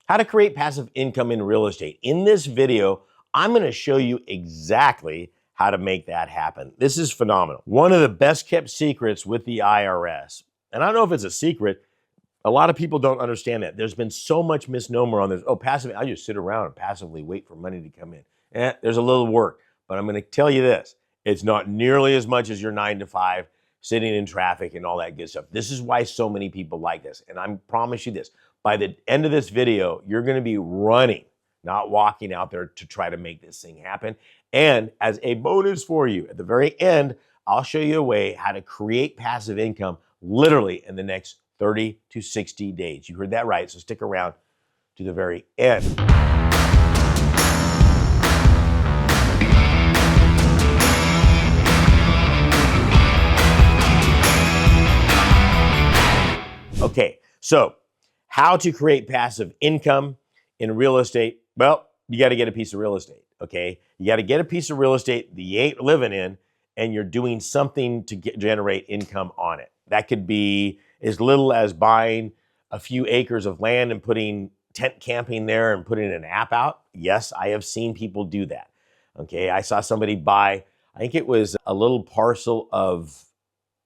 How to create passive income in real estate. In this video, I'm going to show you exactly how to make that happen. This is phenomenal. One of the best kept secrets with the IRS, and I don't know if it's a secret, a lot of people don't understand that. There's been so much misnomer on this. Oh, passive, I just sit around and passively wait for money to come in. There's a little work, but I'm going to tell you this. It's not nearly as much as your 9 to 5 sitting in traffic and all that good stuff. This is why so many people like this. And I promise you this, by the end of this video, you're going to be running, not walking out there to try to make this thing happen. And as a bonus for you, at the very end, I'll show you a way how to create passive income literally in the next 30 to 60 days. You heard that right, so stick around to the very end. Okay, so how to create passive income in real estate? Well, you got to get a piece of real estate, okay? You got to get a piece of real estate that you ain't living in, and you're doing something to generate income on it. That could be as little as buying a few acres of land and putting tent camping there and putting an app out. Yes, I have seen people do that, okay? I saw somebody buy, I think it was a little parcel of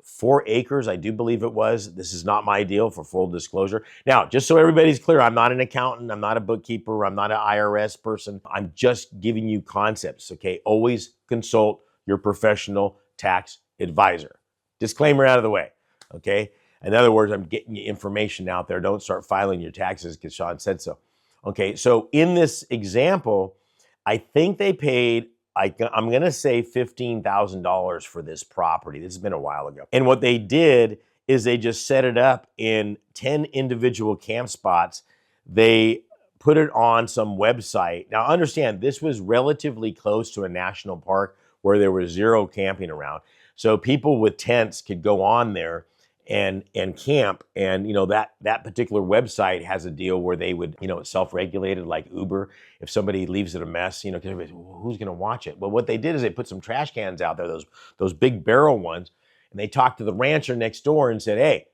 4 acres, I do believe it was. This is not my deal, for full disclosure. Now, just so everybody's clear, I'm not an accountant, I'm not a bookkeeper, I'm not an IRS person. I'm just giving you concepts, okay? Always consult your professional tax advisor. Disclaimer out of the way, okay? In other words, I'm getting you information out there. Don't start filing your taxes because Sean said so. Okay, so in this example, I think they paid, I'm going to say $15,000 for this property. This has been a while ago. And what they did is they just set it up in 10 individual camp spots. They put it on some website. Now, understand, this was relatively close to a national park where there was 0 camping around. So people with tents could go on there and camp. And, you know, that particular website has a deal where they would, you know, it's self-regulated like Uber. If somebody leaves it a mess, you know, well, who's going to watch it? Well, what they did is they put some trash cans out there, those big barrel ones, and they talked to the rancher next door and said, hey,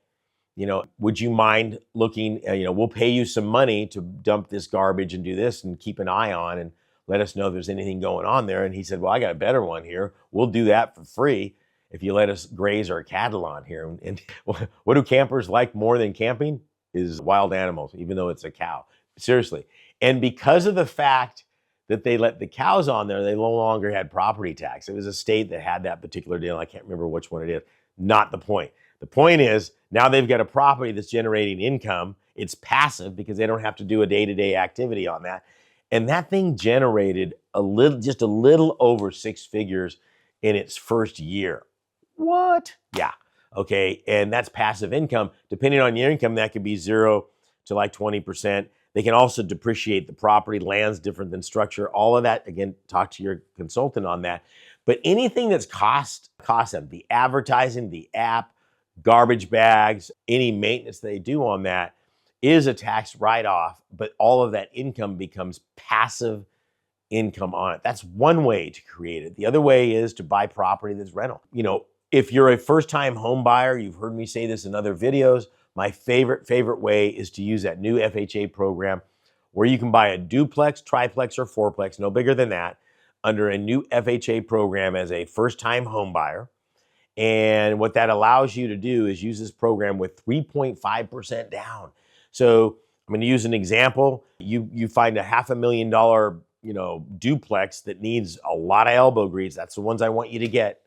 you know, would you mind looking, you know, we'll pay you some money to dump this garbage and do this and keep an eye on and let us know if there's anything going on there. And he said, well, I got a better one here. We'll do that for free if you let us graze our cattle on here. And what do campers like more than camping? Is wild animals, even though it's a cow. Seriously. And because of the fact that they let the cows on there, they no longer had property tax. It was a state that had that particular deal. I can't remember which one it is. Not the point. The point is, now they've got a property that's generating income. It's passive because they don't have to do a day-to-day activity on that. And that thing generated just a little over 6 figures in its first year. What? Yeah. Okay. And that's passive income. Depending on your income, that could be 0 to like 20%. They can also depreciate the property. Land's different than structure. All of that, again, talk to your consultant on that. But anything that's cost them, the advertising, the app, garbage bags, any maintenance they do on that is a tax write-off, but all of that income becomes passive income on it. That's one way to create it. The other way is to buy property that's rental. You know, if you're a first-time home buyer, you've heard me say this in other videos, my favorite way is to use that new FHA program where you can buy a duplex, triplex, or fourplex, no bigger than that, under a new FHA program as a first-time home buyer. And what that allows you to do is use this program with 3.5% down. So I'm going to use an example. You find a $500,000, you know, duplex that needs a lot of elbow grease. That's the ones I want you to get.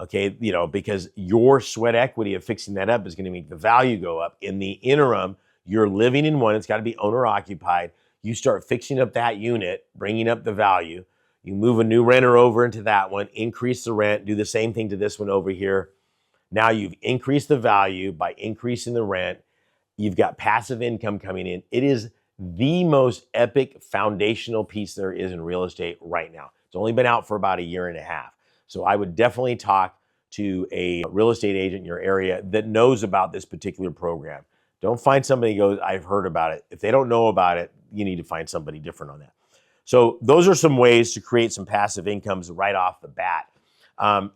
Okay, you know, because your sweat equity of fixing that up is going to make the value go up. In the interim, you're living in one. It's got to be owner occupied. You start fixing up that unit, bringing up the value. You move a new renter over into that one, increase the rent, do the same thing to this one over here. Now you've increased the value by increasing the rent. You've got passive income coming in. It is the most epic foundational piece there is in real estate right now. It's only been out for about 1.5 years. So I would definitely talk to a real estate agent in your area that knows about this particular program. Don't find somebody who goes, I've heard about it. If they don't know about it, you need to find somebody different on that. So those are some ways to create some passive incomes right off the bat.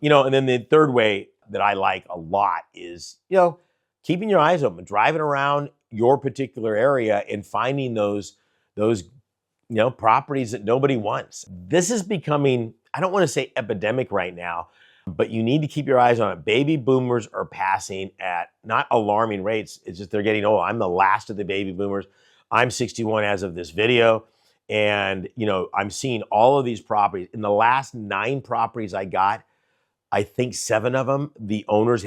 You know, and then the third way that I like a lot is, you know, keeping your eyes open, driving around your particular area and finding those those properties that nobody wants. This is becoming, I don't want to say epidemic right now, but you need to keep your eyes on it. Baby boomers are passing at not alarming rates. It's just they're getting old. I'm the last of the baby boomers. I'm 61 as of this video. And, I'm seeing all of these properties. In the last 9 properties I got, I think 7 of them, the owners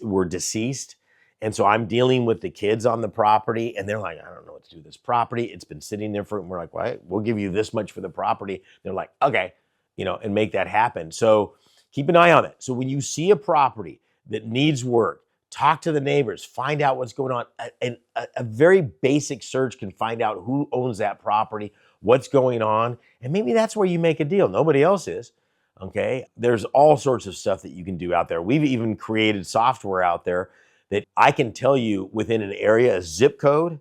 were deceased. And so I'm dealing with the kids on the property, and they're like, I don't know what to do with this property. It's been sitting there and we're like, well, we'll give you this much for the property. They're like, okay, and make that happen. So keep an eye on it. So when you see a property that needs work, talk to the neighbors, find out what's going on. And a very basic search can find out who owns that property, what's going on. And maybe that's where you make a deal. Nobody else is. Okay. There's all sorts of stuff that you can do out there. We've even created software out there that I can tell you within an area, a zip code,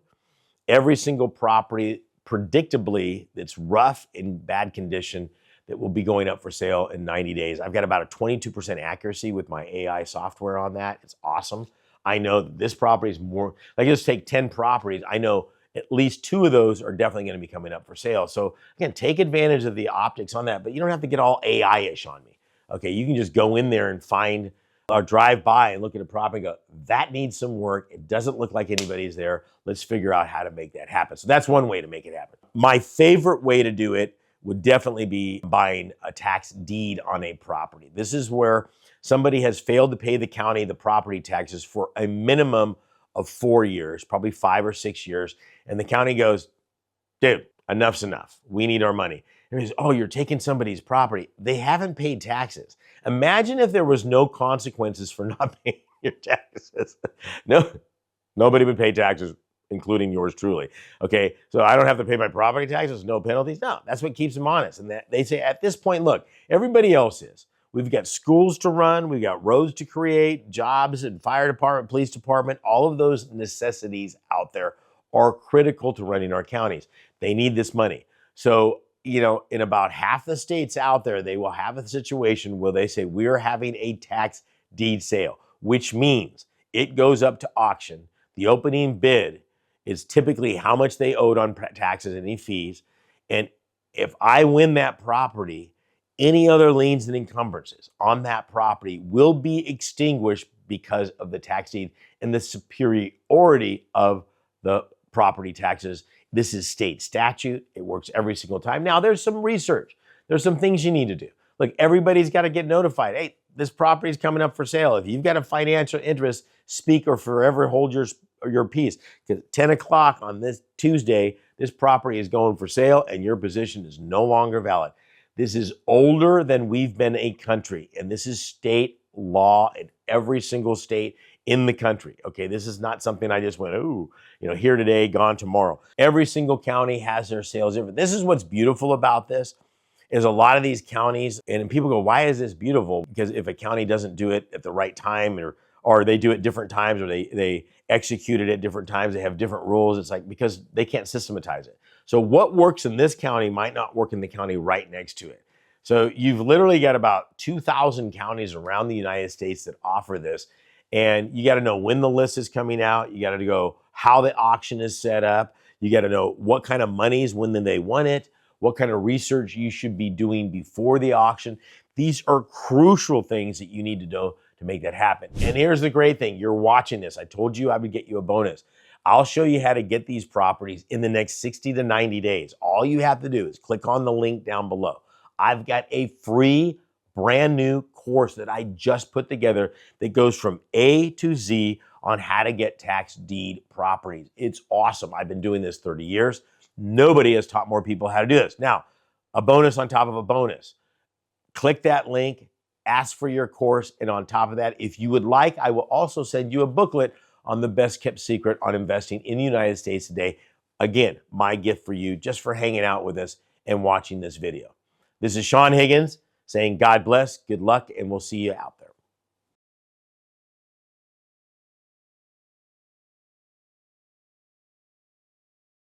every single property predictably that's rough in bad condition that will be going up for sale in 90 days. I've got about a 22% accuracy with my AI software on that. It's awesome. I know that this property is more, like just take 10 properties. I know at least 2 of those are definitely going to be coming up for sale. So again, take advantage of the optics on that, but you don't have to get all AI-ish on me. Okay, you can just go in there and find or drive by and look at a property and go, that needs some work. It doesn't look like anybody's there. Let's figure out how to make that happen. So that's one way to make it happen. My favorite way to do it would definitely be buying a tax deed on a property. This is where somebody has failed to pay the county the property taxes for a minimum of 4 years, probably 5 or 6 years. And the county goes, dude, enough's enough. We need our money. And he goes, oh, you're taking somebody's property. They haven't paid taxes. Imagine if there was no consequences for not paying your taxes. No, nobody would pay taxes, including yours truly. Okay, so I don't have to pay my property taxes, no penalties. No, that's what keeps them honest. And that they say at this point, look, everybody else is. We've got schools to run, we've got roads to create, jobs and fire department, police department, all of those necessities out there are critical to running our counties. They need this money. So, in about half the states out there, they will have a situation where they say, we're having a tax deed sale, which means it goes up to auction. The opening bid is typically how much they owed on taxes and any fees. And if I win that property, any other liens and encumbrances on that property will be extinguished because of the tax deed and the superiority of the property taxes. This is state statute. It works every single time. Now, there's some research. There's some things you need to do. Look, everybody's got to get notified. Hey, this property is coming up for sale. If you've got a financial interest, speak or forever hold your peace. Because 10 o'clock on this Tuesday, this property is going for sale and your position is no longer valid. This is older than we've been a country, and this is state law in every single state in the country. Okay, this is not something I just went, here today, gone tomorrow. Every single county has their sales. This is what's beautiful about this, is a lot of these counties, and people go, why is this beautiful? Because if a county doesn't do it at the right time, or they do it different times, or they execute it at different times, they have different rules, it's like because they can't systematize it. So what works in this county might not work in the county right next to it. So you've literally got about 2,000 counties around the United States that offer this. And you got to know when the list is coming out. You got to go how the auction is set up. You got to know what kind of monies, when they want it, what kind of research you should be doing before the auction. These are crucial things that you need to know to make that happen. And here's the great thing. You're watching this. I told you I would get you a bonus. I'll show you how to get these properties in the next 60 to 90 days. All you have to do is click on the link down below. I've got a free brand new course that I just put together that goes from A to Z on how to get tax deed properties. It's awesome. I've been doing this 30 years. Nobody has taught more people how to do this. Now, a bonus on top of a bonus. Click that link, ask for your course, and on top of that, if you would like, I will also send you a booklet on the best kept secret on investing in the United States today. Again, my gift for you just for hanging out with us and watching this video. This is Saen Higgins saying God bless, good luck, and we'll see you out there.